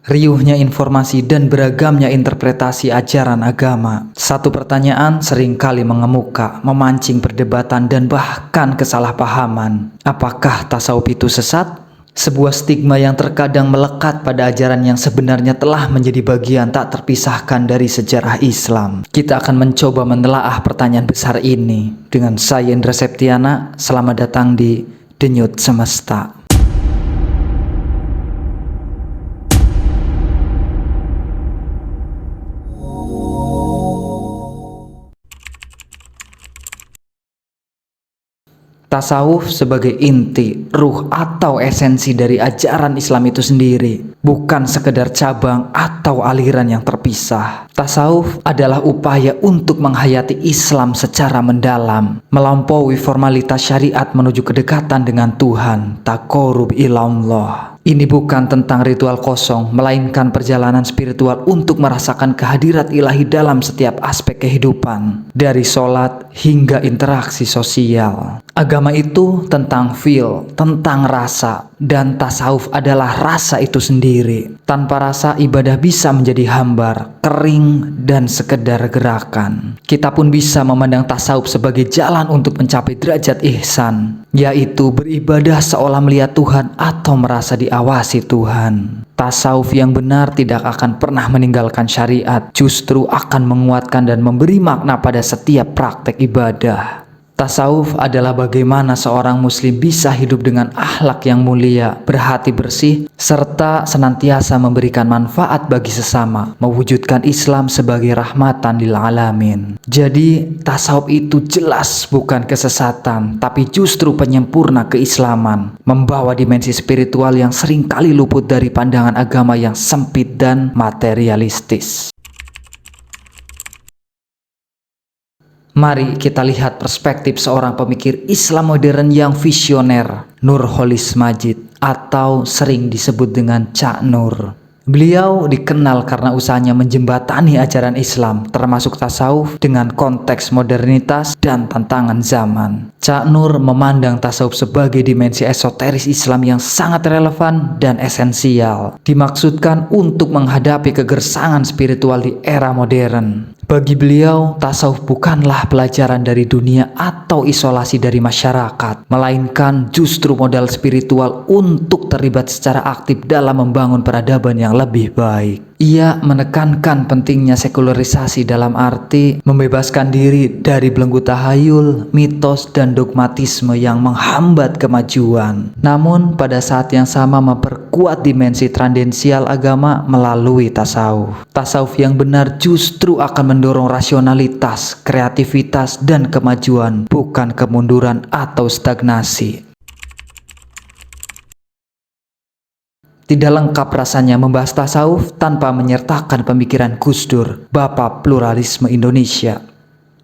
riuhnya informasi dan beragamnya interpretasi ajaran agama. Satu pertanyaan seringkali mengemuka, memancing perdebatan dan bahkan kesalahpahaman. Apakah tasawuf itu sesat? Sebuah stigma yang terkadang melekat pada ajaran yang sebenarnya telah menjadi bagian tak terpisahkan dari sejarah Islam. Kita akan mencoba menelaah pertanyaan besar ini dengan saya Indra Septiana. Selamat datang di Denyut Semesta. Tasawuf sebagai inti, ruh atau esensi dari ajaran Islam itu sendiri, bukan sekedar cabang atau aliran yang terpisah. Tasawuf adalah upaya untuk menghayati Islam secara mendalam, melampaui formalitas syariat menuju kedekatan dengan Tuhan, taqarrub ilallah. Ini bukan tentang ritual kosong, melainkan perjalanan spiritual untuk merasakan kehadirat ilahi dalam setiap aspek kehidupan, dari sholat hingga interaksi sosial. Agama itu tentang feel, tentang rasa, dan tasawuf adalah rasa itu sendiri. Tanpa rasa, ibadah bisa menjadi hambar, kering, dan sekedar gerakan. Kita pun bisa memandang tasawuf sebagai jalan untuk mencapai derajat ihsan, yaitu beribadah seolah melihat Tuhan atau merasa diawasi Tuhan. Tasawuf yang benar tidak akan pernah meninggalkan syariat, justru akan menguatkan dan memberi makna pada setiap praktek ibadah. Tasawuf adalah bagaimana seorang muslim bisa hidup dengan akhlak yang mulia, berhati bersih, serta senantiasa memberikan manfaat bagi sesama, mewujudkan Islam sebagai rahmatan lil alamin. Jadi, tasawuf itu jelas bukan kesesatan, tapi justru penyempurna keislaman, membawa dimensi spiritual yang seringkali luput dari pandangan agama yang sempit dan materialistis. Mari kita lihat perspektif seorang pemikir Islam modern yang visioner, Nurholis Majid, atau sering disebut dengan Cak Nur. Beliau dikenal karena usahanya menjembatani ajaran Islam, termasuk tasawuf dengan konteks modernitas dan tantangan zaman. Cak Nur memandang tasawuf sebagai dimensi esoteris Islam yang sangat relevan dan esensial, dimaksudkan untuk menghadapi kegersangan spiritual di era modern. Bagi beliau, tasawuf bukanlah pelajaran dari dunia atau isolasi dari masyarakat, melainkan justru modal spiritual untuk terlibat secara aktif dalam membangun peradaban yang lebih baik. Ia menekankan pentingnya sekularisasi dalam arti membebaskan diri dari belenggu tahayul, mitos, dan dogmatisme yang menghambat kemajuan. Namun pada saat yang sama memperkuat dimensi trandensial agama melalui tasawuf. Tasawuf yang benar justru akan mendorong rasionalitas, kreativitas, dan kemajuan, bukan kemunduran atau stagnasi. Tidak lengkap rasanya membahas tasawuf tanpa menyertakan pemikiran Gus Dur, Bapak Pluralisme Indonesia.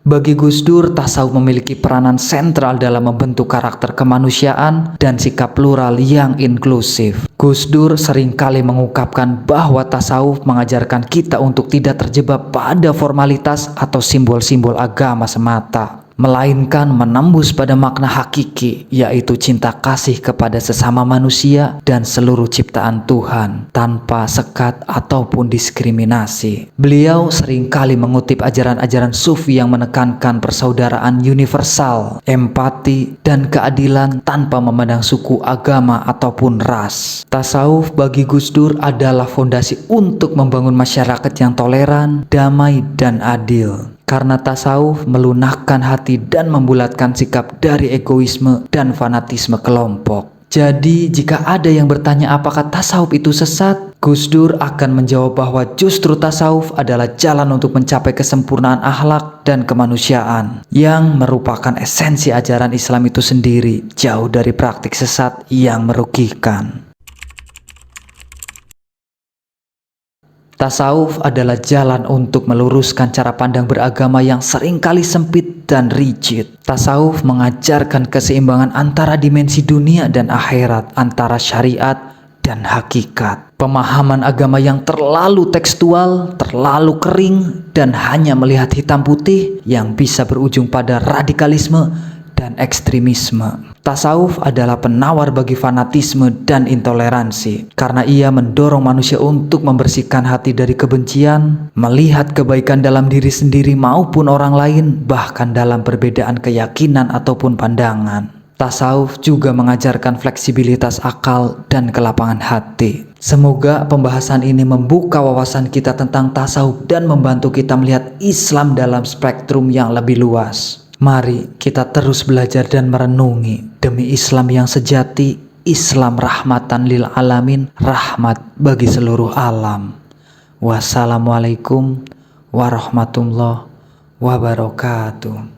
Bagi Gus Dur, tasawuf memiliki peranan sentral dalam membentuk karakter kemanusiaan dan sikap plural yang inklusif. Gus Dur seringkali mengungkapkan bahwa tasawuf mengajarkan kita untuk tidak terjebak pada formalitas atau simbol-simbol agama semata, melainkan menembus pada makna hakiki, yaitu cinta kasih kepada sesama manusia dan seluruh ciptaan Tuhan, tanpa sekat ataupun diskriminasi. Beliau seringkali mengutip ajaran-ajaran sufi yang menekankan persaudaraan universal, empati, dan keadilan tanpa memandang suku, agama, ataupun ras. Tasawuf bagi Gus Dur adalah fondasi untuk membangun masyarakat yang toleran, damai, dan adil. Karena tasawuf melunakkan hati dan membulatkan sikap dari egoisme dan fanatisme kelompok. Jadi jika ada yang bertanya apakah tasawuf itu sesat, Gus Dur akan menjawab bahwa justru tasawuf adalah jalan untuk mencapai kesempurnaan akhlak dan kemanusiaan, yang merupakan esensi ajaran Islam itu sendiri, jauh dari praktik sesat yang merugikan. Tasawuf adalah jalan untuk meluruskan cara pandang beragama yang seringkali sempit dan rigid. Tasawuf mengajarkan keseimbangan antara dimensi dunia dan akhirat, antara syariat dan hakikat. Pemahaman agama yang terlalu tekstual, terlalu kering, dan hanya melihat hitam putih yang bisa berujung pada radikalisme dan ekstremisme. Tasawuf adalah penawar bagi fanatisme dan intoleransi karena ia mendorong manusia untuk membersihkan hati dari kebencian, melihat kebaikan dalam diri sendiri maupun orang lain, bahkan dalam perbedaan keyakinan ataupun pandangan. Tasawuf juga mengajarkan fleksibilitas akal dan kelapangan hati. Semoga pembahasan ini membuka wawasan kita tentang tasawuf dan membantu kita melihat Islam dalam spektrum yang lebih luas. Mari kita terus belajar dan merenungi demi Islam yang sejati, Islam rahmatan lil alamin, rahmat bagi seluruh alam. Wassalamualaikum warahmatullahi wabarakatuh.